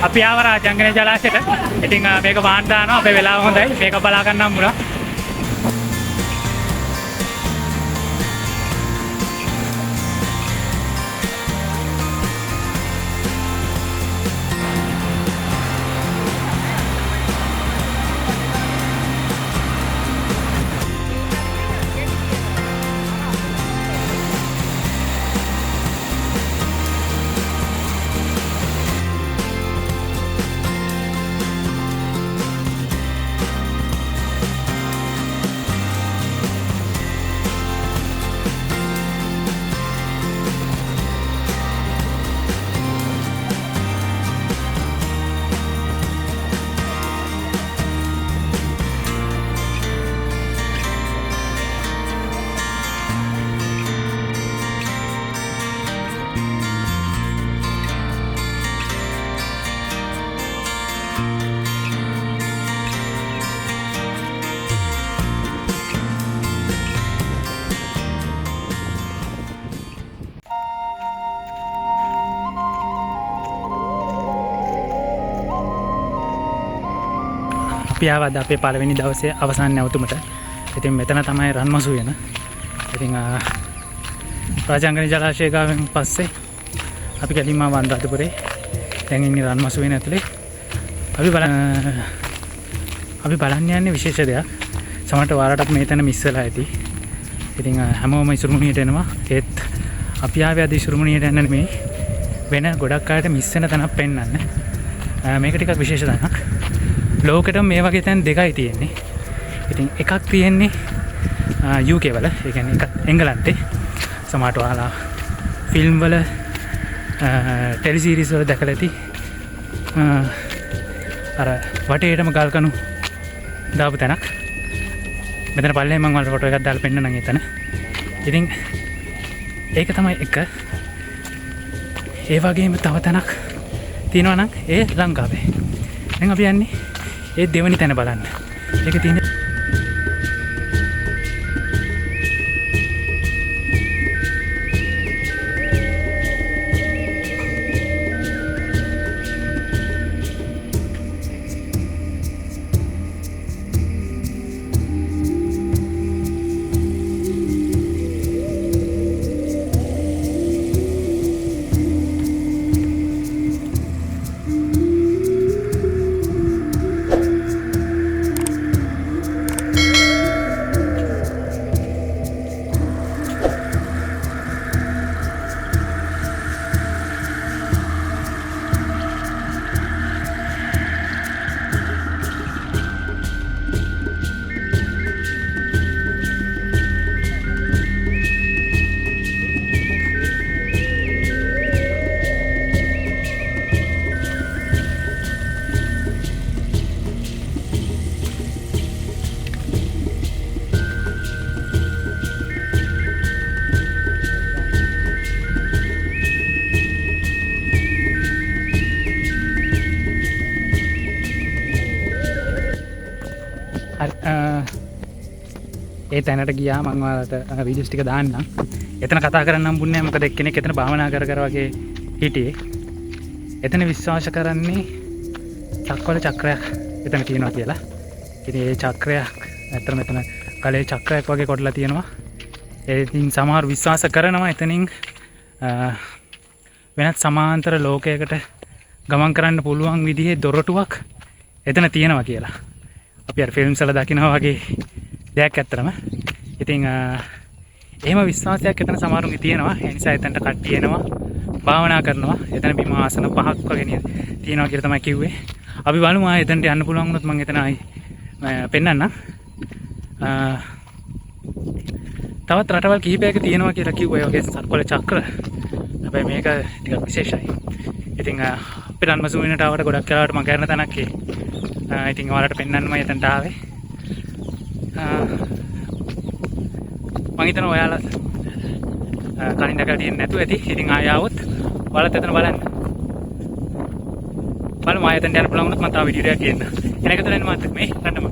අපි ආව රාජාංගනේ ජලාශයට. ඉතින් මේක වාහන දානවා අපේ වෙලාව හොඳයි. මේක බලා ගන්න හම්බුණා. අපි ආවද අපේ පළවෙනි දවසේ අවසාන නැවතුමට. ඉතින් මෙතන තමයි රන්මසු වෙන. ඉතින් රාජාංගනේ ජලාශය ගාවෙන් පස්සේ අපි ගැලින්ම වන්දාතපුරේ දැන් ඉන්නේ රන්මසු වෙන ඇතුලේ. අපි බලන්න යන්නේ විශේෂ දෙයක්. සමහරට වාරටත් මේතන මිස් වෙලා ඇති. ඉතින් හැමෝම ඉසුරුමුණියට එනවා. ඒත් අපි ආවේ අද ඉසුරුමුණියට යන්න නෙමෙයි. වෙන ගොඩක් අයට මිස් වෙන තැනක් පෙන්වන්න. මේක ටිකක් විශේෂ තැනක්. ලෝකෙටම මේ වගේ තැන් දෙකයි තියෙන්නේ. ඉතින් එකක් තියෙන්නේ UK වල. ඒ කියන්නේ එකක් එංගලන්තේ. සමහරට ඔයාලා ෆිල්ම් වල ටෙලි සීරීස් වල දැකලා ඇති. අර වටේටම ගල් කණු දාපු තැනක්. මෙතන පල්ලෙන් මම වල ෆොටෝ එකක් දාලා පෙන්නන්නම් එතන. ඉතින් ඒක තමයි එක. ඒ වගේම තව තැනක් තියෙනවා නම් ඒ ලංකාවේ. දැන් අපි යන්නේ ඒ දෙවනි තැන බලන්න. ඒක තියෙන්නේ ඒ තැනට ගියා මම ඔයාලට වීඩියෝස් ටික දාන්නම්. එතන කතා කරන්න හම්බුන්නේ නැහැ. මොකද එක්කෙනෙක් එතන භාවනා කර වගේ හිටියේ. එතන විශ්වාස කරන්නේ චක්වල චක්‍රයක් එතන තියෙනවා කියලා. ඉතින් ඒ චක්‍රයක් ඇත්තටම එතන කලේ චක්‍රයක් වගේ කොටලා තියෙනවා. ඉතින් සමහර විශ්වාස කරනවා එතනින් වෙනත් සමාන්තර ලෝකයකට ගමන් කරන්න පුළුවන් විදිහේ දොරටුවක් එතන තියෙනවා කියලා. අපි අර ෆිල්ම්ස් වල දකිනවා වගේ දෙයක් ඇත්තටම. ඉතින් එහෙම විශ්වාසයක් එතන සමහරුන්ගේ තියෙනවා. ඒ නිසා එතනට කට්ටිය එනවා භාවනා කරනවා. එතන බිම ආසන 5ක් වගේ තියෙනවා කියලා තමයි කිව්වේ. අපි බලමු ආයෙ එතනට යන්න පුළුවන් වුණොත් මම එතන ආයි පෙන්නන්නම්. තවත් රටවල් කිහිපයක තියෙනවා කියලා කිව්වා ඒ වගේ සර්පල චක්‍ර. හැබැයි මේක ටිකක් විශේෂයි. ඉතින් අපේ රන්මසු වෙනට ආවට ගොඩක් වෙලාවට මම කරන තැනක් ඒ. ඉතින් ඔයාලට පෙන්නන්නම එතනට ආවේ. මම හිතනවා ඔයාලා කලින් දැකලා තියෙන්නේ නැතුව ඇති. ඉතින් ආයෙ ආවොත් ඔයාලත් එතන බලන්න. බලමු ආයෙ එතනට යන්න පුළුවන් වුණොත් මම තව වීඩියෝ එකක් ගේන්න. එන එක තමයි මාත් මේ රටම.